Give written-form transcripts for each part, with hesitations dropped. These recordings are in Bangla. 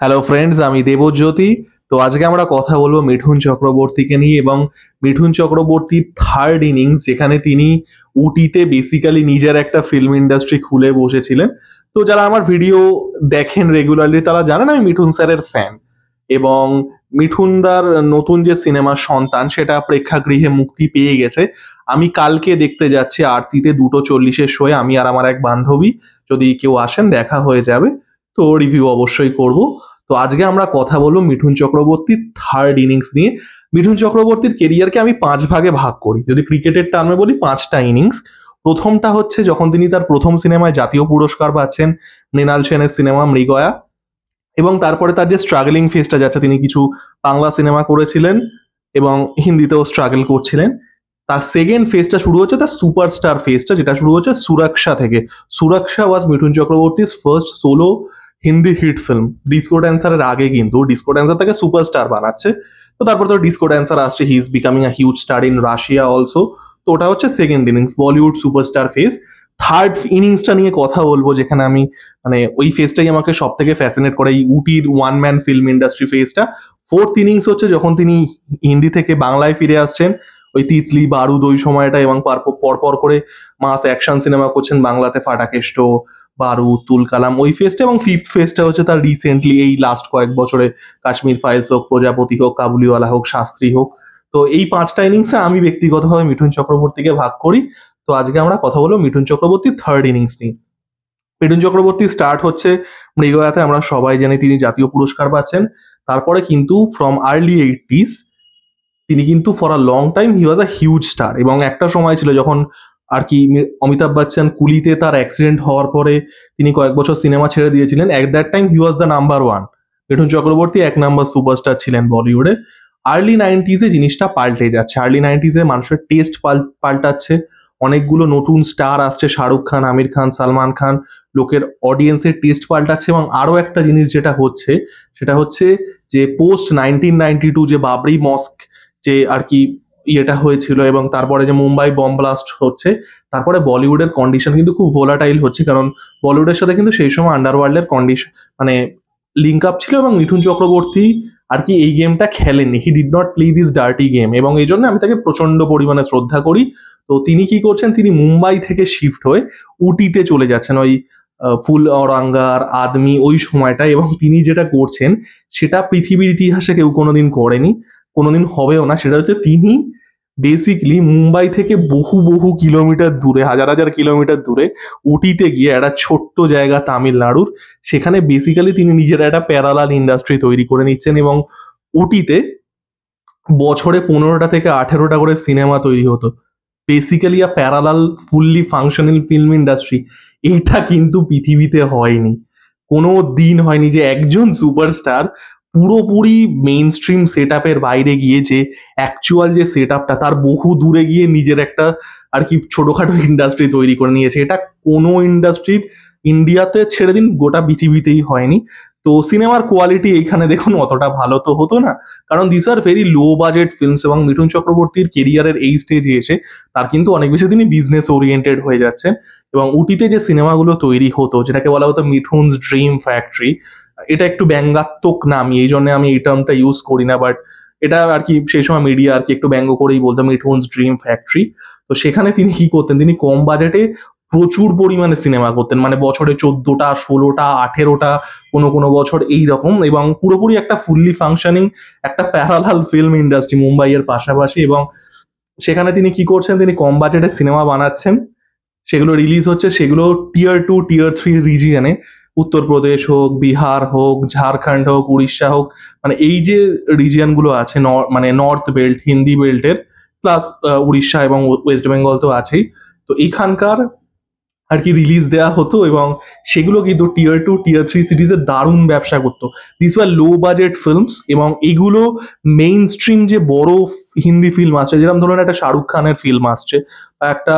হ্যালো ফ্রেন্ডস, আমি দেবজ্যোতি। তো আজকে আমরা কথা বলবো মিঠুন চক্রবর্তীকে নিয়ে এবং মিঠুন চক্রবর্তীর থার্ড ইনিংস, যেখানে তিনি উটিতে বেসিক্যালি নিজের একটা ফিল্ম ইন্ডাস্ট্রি খুলে বসেছিলেন। তো যারা আমার ভিডিও দেখেন রেগুলারলি তারা জানেন আমি মিঠুন স্যারের ফ্যান। এবং মিঠুনদার নতুন যে সিনেমা সন্তান সেটা প্রেক্ষাগৃহে মুক্তি পেয়ে গেছে। আমি কালকে দেখতে যাচ্ছি আরতিতে 2:40 শোয়ে, আমি আর আমার এক বান্ধবী। যদি কেউ আসেন দেখা হয়ে যাবে, তো রিভিউ অবশ্যই করব। তো আজকে আমরা কথা বলবো মিঠুন চক্রবর্তীর থার্ড ইনিংস নিয়ে। মিঠুন চক্রবর্তীর কেরিয়ারকে আমি 5 ভাগে ভাগ করি। যদি ক্রিকেটের টার্মে বলি, 5টা ইনিংস। প্রথমটা হচ্ছে যখন তিনি তার প্রথম সিনেমায় জাতীয় পুরস্কার পাচ্ছেন, মৃণাল সেনের সিনেমা মৃগয়া। এবং তারপরে তার যে স্ট্রাগলিং ফেজটা যাচ্ছে, তিনি কিছু বাংলা সিনেমা করেছিলেন এবং হিন্দিতেও স্ট্রাগল করছিলেন। তার সেকেন্ড ফেজটা শুরু হচ্ছে তার সুপারস্টার ফেজটা, যেটা শুরু হচ্ছে সুরক্ষা থেকে। সুরক্ষা ওয়াজ মিঠুন চক্রবর্তীর first solo Hindi hit film. Disco ড্যান্সারের আগে কিন্তু ডিসকো ড্যান্সার তাকে সুপারস্টার বানাচ্ছে। তো তারপর তো ডিসকো ড্যান্সার আসছে, he is becoming a huge star in Russia also. তো ওটা হচ্ছে second innings, Bollywood superstar phase. Third ইনিংসটা নিয়ে কথা বলবো, যেখানে আমি ওই ফেজটাই আমাকে সব থেকে ফ্যাসিনেট করে, এই উটির ওয়ান ম্যান ফিল্ম ইন্ডাস্ট্রি ফেজটা। ফোর্থ ইনিংস হচ্ছে যখন তিনি হিন্দি থেকে বাংলায় ফিরে আসছেন, ওই তিতলি, বারুদ, ওই সময়টা, এবং পরপর করে মাস অ্যাকশন সিনেমা করছেন বাংলাতে, ফাটাকেষ্ট, বারুদ, তুলকালাম, ওই ফেজটা। এবং ফিফথ ফেজটা হচ্ছে তার রিসেন্টলি এই লাস্ট কয়েক বছরে কাশ্মীর ফাইলস হোক, প্রজাপতি হোক, কাবুলিওয়ালা হোক, শাস্ত্রী হোক। তো এই 5টা ইনিংসে আমি ব্যক্তিগতভাবে মিঠুন চক্রবর্তীকে ভাগ করি। তো আজকে আমরা কথা বলবো মিঠুন চক্রবর্তীর থার্ড ইনিংস নিয়ে। মিঠুন চক্রবর্তী স্টার্ট হচ্ছে মৃগয়াতে। আমরা সবাই জানি তিনি জাতীয় পুরস্কার পাচ্ছেন। তারপরে কিন্তু ফ্রম আর্লি 80s তিনি কিন্তু for a long time he was a huge star. এবং একটা সময় ছিল যখন আর কি অমিতাভ বচ্চন কুলিতে তার অ্যাক্সিডেন্ট হওয়ার পরে তিনি কয়েক বছর সিনেমা ছেড়ে দিয়েছিলেন। At that time he was the number one. Mithun Chakraborty 1 number superstar ছিলেন বলিউডে। আর্লি 90s জিনিসটা পাল্টে যাচ্ছে। আর্লি 90s মানুষের টেস্ট পাল্টাচ্ছে। অনেকগুলো নতুন স্টার আসছে, শাহরুখ খান, আমির খান, সালমান খান। লোকের অডিয়েন্সের টেস্ট পাল্টাচ্ছে। এবং আরো একটা জিনিস যেটা হচ্ছে, সেটা হচ্ছে যে পোস্ট 1992 যে বাবরি মস্ক যে আর কি ইয়েটা হয়েছিল, এবং তারপরে যে মুম্বাই বম ব্লাস্ট হচ্ছে, তারপরে বলিউডের কন্ডিশন কিন্তু খুব ভোলাটাইল হচ্ছে। কারণ বলিউডের সাথে কিন্তু সেই সময় আন্ডারওয়ার্ল্ডের কন্ডিশন লিঙ্ক আপ ছিল। এবং মিঠুন চক্রবর্তী আর কি এই গেমটা খেলেননি, he did not play this dirty game. এবং এই জন্য আমি তাকে প্রচন্ড পরিমাণে শ্রদ্ধা করি। তো তিনি কি করছেন, তিনি মুম্বাই থেকে শিফট হয়ে উটিতে চলে যাচ্ছেন, ওই ফুল অরাঙ্গার আদমি ওই সময়টা। এবং তিনি যেটা করছেন সেটা পৃথিবীর ইতিহাসে কেউ কোনোদিন করেনি, কোনোদিন হবেও না। সেটা হচ্ছে তিনি বেসিকলি মুম্বাই থেকে বহু বহু কিলোমিটার দূরে, হাজার হাজার কিলোমিটার দূরে উটিতে গিয়ে, একটা ছোট্ট জায়গা তামিলনাড়ুর, সেখানে বেসিক্যালি তিনি নিজের একটা প্যারালাল ইন্ডাস্ট্রি তৈরি করে নিচ্ছেন। এবং উটিতে বছরে 15টা থেকে 18টা করে সিনেমা তৈরি হতো। বেসিক্যালি আ parallel fully functional film industry. এইটা কিন্তু পৃথিবীতে হয়নি, কোনো দিন হয়নি যে একজন সুপারস্টার পুরোপুরি মেইন স্ট্রিম সেট আপের বাইরে গিয়ে, যে অ্যাকচুয়াল যে সেট আপটা তার বহু দূরে গিয়ে নিজের একটা আর কি ছোটখাটো ইন্ডাস্ট্রি তৈরি করে নিয়েছে। এটা কোনো ইন্ডাস্ট্রির, ইন্ডিয়াতে ছেড়ে দিন, গোটা পৃথিবীতেই হয়নি। তো সিনেমার কোয়ালিটি এখানে দেখুন অতটা ভালো তো হতো না, কারণ this are very low budget films. এবং মিঠুন চক্রবর্তীর কেরিয়ারের এই স্টেজে এসে তার কিন্তু অনেক বেশি তিনি বিজনেস ওরিয়েন্টেড হয়ে যাচ্ছেন। এবং উটিতে যে সিনেমাগুলো তৈরি হতো, যেটাকে বলা হতো মিঠুনস ড্রিম ফ্যাক্টরি, এটা একটু ব্যঙ্গাত্মক নাম, এই জন্য আমি এই টার্মটা ইউজ করি না, বাট এটা আর কি সেই সময় মিডিয়া আর কি একটু ব্যঙ্গ করেই বলতো মিঠুনস ড্রিম ফ্যাক্টরি। তো সেখানে তিনি কি করতেন, তিনি কম বাজেটে প্রচুর পরিমাণে সিনেমা করতেন, বছরে 14টা, 16টা, 18টা, কোনো কোনো বছর এই রকম। এবং পুরোপুরি একটা ফুললি ফাংশনিং একটা প্যারালাল ফিল্ম ইন্ডাস্ট্রি মুম্বাইয়ের পাশাপাশি। এবং সেখানে তিনি কি করছেন, তিনি কম বাজেটে সিনেমা বানাচ্ছেন, সেগুলো রিলিজ হচ্ছে, সেগুলো টিয়ার 2, টিয়ার 3 রিজিয়নে, উত্তরপ্রদেশ হোক, বিহার হোক, ঝাড়খণ্ড হোক, উড়িষ্যা হোক, এই যে রিজিয়নগুলো আছে, নর্থ বেল্ট, হিন্দি বেল্টের, প্লাস উড়িষ্যা এবং ওয়েস্ট বেঙ্গল তো আছেই। তো এইখানকার আর কি রিলিজ দেওয়া হতো। এবং সেগুলো কিন্তু টিয়ার 2, টিয়ার 3 সিরিজের দারুণ ব্যবসা করতো। This were low budget films. এবং এগুলো মেইন স্ট্রিম যে বড় হিন্দি ফিল্ম আছে, যেরকম ধরুন একটা শাহরুখ খানের ফিল্ম আসছে বা একটা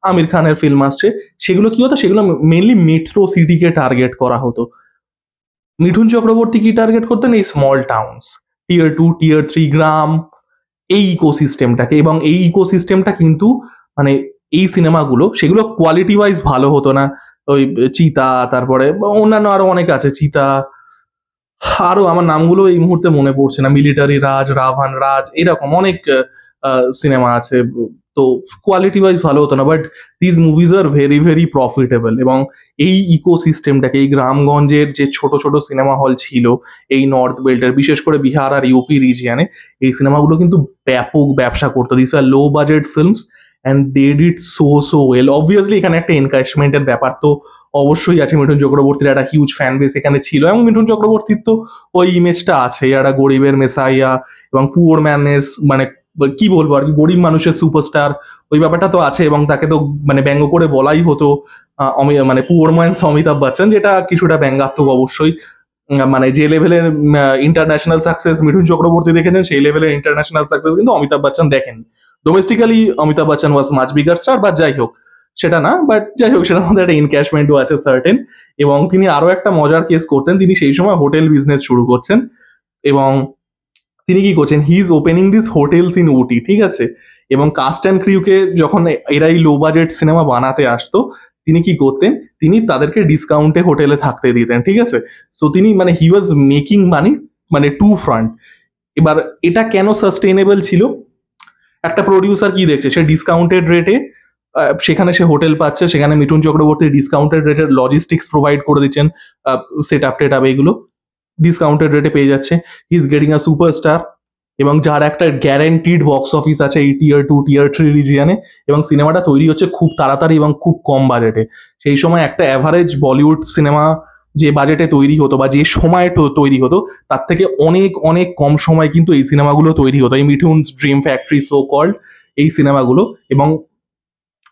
আমির খানের ফিল্ম আসছে, সেগুলো কি হতো, সেগুলো মেইনলি মেট্রো সিটিকে টার্গেট করা হতো। মিঠুন চক্রবর্তী কি টার্গেট করতেন, এই স্মল টাউনস, টিয়ার 2, টিয়ার 3 গ্রাম, এই ইকোসিস্টেমটাকে। এবং এই ইকোসিস্টেমটা কিন্তু মানে এই সিনেমাগুলো, সেগুলো কোয়ালিটি ওয়াইজ ভালো হতো না। ওই চিতা, তারপরে অন্যান্য আরো অনেক আছে, চিতা, আরো আমার নামগুলো এই মুহূর্তে মনে পড়ছে না, মিলিটারি রাজ, রাভান রাজ, এরকম অনেক সিনেমা আছে। তো কোয়ালিটি ওয়াইজ ভালো হতো না, but these movies are very very profitable. এবং এই ইকোসিস্টেমটাকে, এই গ্রামগঞ্জের যে ছোট ছোট সিনেমা হল ছিল এই নর্থ বেল্টের, বিশেষ করে বিহার আর ইউপি রিজিয়ানে, এই সিনেমাগুলো কিন্তু ব্যাপক ব্যবসা করতো। This are low budget films and they did so well. Obviously এখানে একটা এনকারেজমেন্টের ব্যাপার তো অবশ্যই আছে, মিঠুন চক্রবর্তীর একটা হিউজ ফ্যান বেস এখানে ছিল, এবং মিঠুন চক্রবর্তীর তো ওই ইমেজটা আছে, একটা গরিবের মেসাইয়া এবং পুয়ার ম্যানের, মানে কি বলবো আর কি, গরিব মানুষের সুপারস্টার, ওই ব্যাপারটা তো আছে। এবং তাকে তো মানে ব্যঙ্গ করে বলাই হতো মানে পুয়ার ম্যানস অমিতাভ বচ্চন, যেটা কিছুটা ব্যঙ্গাত্মক অবশ্যই। মানে যে লেভেলের ইন্টারন্যাশনাল সাকসেস মিঠুন চক্রবর্তী দেখেছেন, সেই লেভেলের ইন্টারন্যাশনাল সাকসেস কিন্তু অমিতাভ বচ্চন দেখেন। ডোমেস্টিক্যালি অমিতাভ বচ্চন ওয়াজ মাচ বিগার স্টার, বা যাই হোক সেটা না, বাট যাই হোক সেটার মধ্যে একটা এনক্যাশমেন্টও আছে সার্টেন। এবং তিনি আরো একটা মজার কেস করতেন, তিনি সেই সময় হোটেল বিজনেস শুরু করছেন, এবং তিনি কি করছেন, he is opening this hotels in Ooty, ঠিক আছে। এবং কাস্ট অ্যান্ড ক্রিউকে যখন এরাই লো বাজেট সিনেমা বানাতে আসতো, তিনি কি করতেন, তিনি তাদেরকে ডিসকাউন্টে হোটেলে থাকতে দিতেন, ঠিক আছে। সো তিনি মানে হি ওয়াজ মেকিং মানি, মানে টু ফ্রন্ট। এবার এটা কেন সাস্টেইনেবল ছিল, একটা প্রডিউসার কি দেখছে, সে ডিসকাউন্টেড রেটে সেখানে সে হোটেল পাচ্ছে, সেখানে মিঠুন চক্রবর্তী ডিসকাউন্টেড রেটের লজিস্টিক্স প্রোভাইড করে দিচ্ছেন, সেট আপ টেট আপ এগুলো ডিসকাউন্টেড রেটে পেয়ে যাচ্ছে। He is getting a superstar, এবং যার একটা গ্যারান্টিড বক্স অফিস আছে এই টিয়ার 2 টিয়ার 3 রিজিয়ানে, এবং সিনেমাটা তৈরি হচ্ছে খুব তাড়াতাড়ি এবং খুব কম বাজেটে। সেই সময় একটা অ্যাভারেজ বলিউড সিনেমা যে বাজেটে তৈরি হতো বা যে সময় তৈরি হতো, তার থেকে অনেক অনেক কম সময় কিন্তু এই সিনেমাগুলো তৈরি হতো, এই মিঠুনস ড্রিম ফ্যাক্টরি সো কল্ড এই সিনেমাগুলো। এবং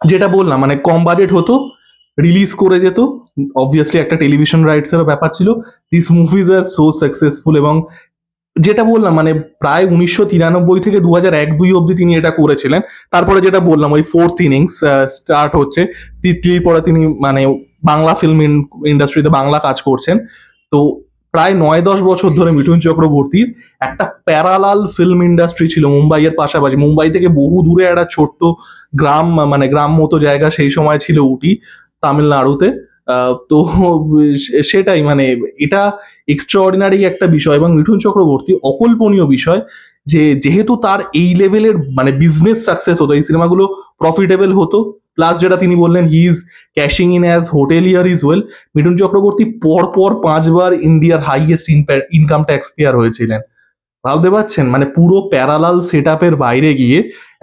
যেটা বললাম মানে কম বাজেট হতো, রিলিজ করে যেত, অবভিয়াসলি একটা টেলিভিশন রাইটস এর ব্যাপার ছিল। This movies are so successful. এবং যেটা বললাম মানে প্রায় 1993 থেকে 2001-2 অব্দি তিনি এটা করেছিলেন। তারপরে যেটা বললাম ওই ফোর্থ ইনিংস স্টার্ট হচ্ছে, তিতলির পরে তিনি মানে বাংলা ফিল্ম ইন্ডাস্ট্রিতে বাংলা কাজ করছেন। তো প্রায় 9-10 বছর ধরে মিঠুন চক্রবর্তীর একটা প্যারালাল ফিল্ম ইন্ডাস্ট্রি ছিল মুম্বাইয়ের পাশাপাশি। মুম্বাই থেকে বহু দূরে একটা ছোট্ট গ্রাম, মানে গ্রাম মতো জায়গা সেই সময় ছিল উটি, তামিলনাড়ুতে। তো সেটাই মানে এটা এক্সট্রাঅর্ডিনারি একটা বিষয়। এবং মিঠুন চক্রবর্তী অকল্পনীয় বিষয় যে যেহেতু তার এই লেভেলের মানে বিজনেস সাকসেস হতো, এই সিনেমাগুলো প্রফিটেবল হতো, প্লাস যেটা তিনি বললেন he is cashing in as hotelier is well. Mithun Chakraborty পরপর 5বার ইন্ডিয়ার হাইয়েস্ট ইনকাম ট্যাক্স পেয়ার হয়েছিলেন। ভাবতে পারছেন মানে পুরো প্যারালাল সেট আপের বাইরে গিয়ে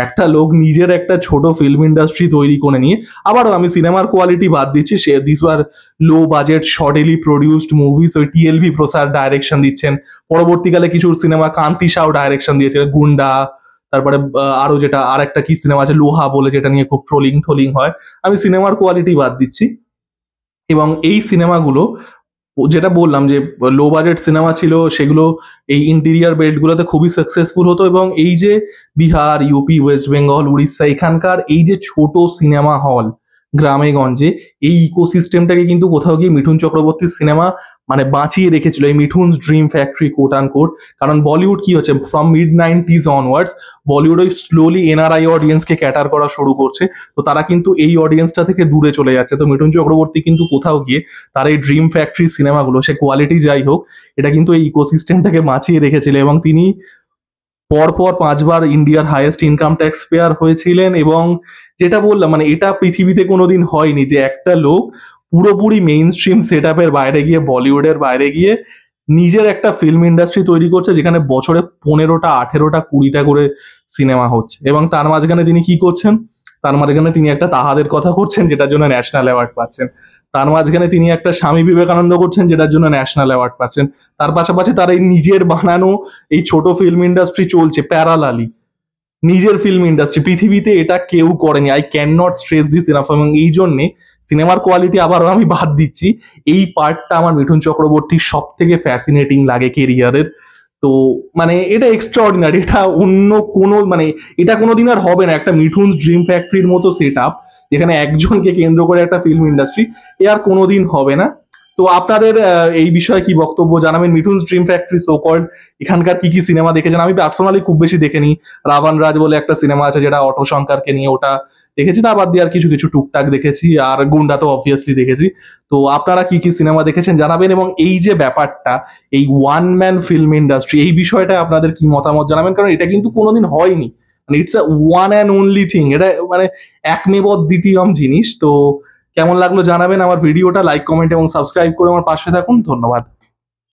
একটা লোক নিজের একটা ছোট ফিল্ম ইন্ডাস্ট্রি তৈরি করে নিয়ে, আবারও আমি সিনেমার কোয়ালিটি বাদ দিচ্ছি, সে this are low budget shortly produced movies. ওই টিএলভি প্রসাদ ডাইরেকশন দিচ্ছেন, পরবর্তীকালে কিছু সিনেমা কান্তি সাউ ডাইরেকশন দিয়েছে, গুন্ডা, তারপরে আরো যেটা আর একটা কি সিনেমা আছে লোহা বলে, যেটা নিয়ে খুব ট্রোলিং হয়। আমি সিনেমার কোয়ালিটি বাদ দিচ্ছি। এবং এই সিনেমাগুলো যেটা বললাম যে লো বাজেট সিনেমা ছিল, সেগুলো এই ইন্টিরিয়ার বেল্টগুলোতে খুবই সাকসেসফুল হতো। এবং এই যে বিহার, ইউপি, ওয়েস্ট বেঙ্গল, উড়িষ্যা, এখানকার এই যে ছোট সিনেমা হল গ্রামে গঞ্জে, এই ইকোসিস্টেমটাকে কিন্তু কোথাও গিয়ে মিঠুন চক্রবর্তীর সিনেমা মানে বাঁচিয়ে রেখেছিল, এই মিঠুনস ড্রিম ফ্যাক্টরি কোট আন কোট। কারণ বলিউড কি হচ্ছে, ফ্রম মিড-90s অনওয়ার্ডস বলিউড ওই স্লোলি এনআরআই অডিয়েন্সকে ক্যাটার করা শুরু করছে। তো তারা কিন্তু এই অডিয়েন্সটা থেকে দূরে চলে যাচ্ছে। তো মিঠুন চক্রবর্তী কিন্তু কোথাও গিয়ে তার এই ড্রিম ফ্যাক্টরি সিনেমাগুলো, সে কোয়ালিটি যাই হোক, এটা কিন্তু এই ইকোসিস্টেমটাকে বাঁচিয়ে রেখেছিল। এবং তিনি পরপর 5বার ইন্ডিয়ার হাইয়েস্ট ইনকাম ট্যাক্স পেয়ার হয়েছিলেন। এবং যেটা বললাম মানে এটা পৃথিবীতে কোনোদিন হয়নি যে একটা লোক পুরোপুরি মেইন স্ট্রিম সেট আপের বাইরে গিয়ে, বলিউডের বাইরে গিয়ে নিজের একটা ফিল্ম ইন্ডাস্ট্রি তৈরি করছে, যেখানে বছরে 15টা 18টা 20টা করে সিনেমা হচ্ছে। এবং তার মাঝখানে তিনি কি করছেন, তার মাঝখানে তিনি একটা তাহাদের কথা করছেন, যেটার জন্য ন্যাশনাল অ্যাওয়ার্ড পাচ্ছেন। তার মাঝখানে তিনি একটা স্বামী বিবেকানন্দ করছেন, যেটার জন্য ন্যাশনাল অ্যাওয়ার্ড পাচ্ছেন। তার পাশাপাশি তার এই নিজের বানানো এই ছোট ফিল্ম ইন্ডাস্ট্রি চলছে প্যারালালি, নিজের ফিল্ম ইন্ডাস্ট্রি। পৃথিবীতে এটা কেউ করেনি, I can not stress this enough. এবং এই জন্যে সিনেমার কোয়ালিটি আবারও আমি বাদ দিচ্ছি, এই পার্টটা আমার মিঠুন চক্রবর্তীর সব থেকে ফ্যাসিনেটিং লাগে কেরিয়ারের। তো মানে এটা এক্সট্রা অর্ডিনারি, এটা অন্য কোনো মানে এটা কোনোদিন আর হবে না একটা মিঠুন ড্রিম ফ্যাক্টরির মতো সেট আপ, যেখানে একজনকে কেন্দ্র করে একটা ফিল্ম ইন্ডাস্ট্রি, এ আর কোনোদিন হবে না। তো আপনাদের এই বিষয়ে কি বক্তব্য জানাবেন? মিঠুনস ড্রিম ফ্যাক্টরি সো কল্ড এখানকার কি কি সিনেমা দেখেছেন? আমি পার্সোনালি খুব বেশি দেখেনি। রাভান রাজ বলে একটা সিনেমা আছে যেটা অটো শঙ্করকে নিয়ে, ওটা দেখেছি, তা বাদ দিয়ে আর কিছু কিছু টুকটাক দেখেছি, আর গুন্ডা তো অবভিয়াসলি দেখেছি। তো আপনারা কি কি সিনেমা দেখেছেন জানাবেন, এবং এই যে ব্যাপারটা, এই ওয়ান ম্যান ফিল্ম ইন্ডাস্ট্রি, এই বিষয়টা আপনাদের কি মতামত জানাবেন, কারণ এটা কিন্তু কোনোদিন হয়নি। মানে it's a one and only thing, এটা মানে একমেব দ্বিতীয়ম জিনিস। তো কেমন লাগলো জানাবেন, আমার ভিডিওটা লাইক কমেন্ট এবং সাবস্ক্রাইব করে আমার পাশে থাকুন। ধন্যবাদ।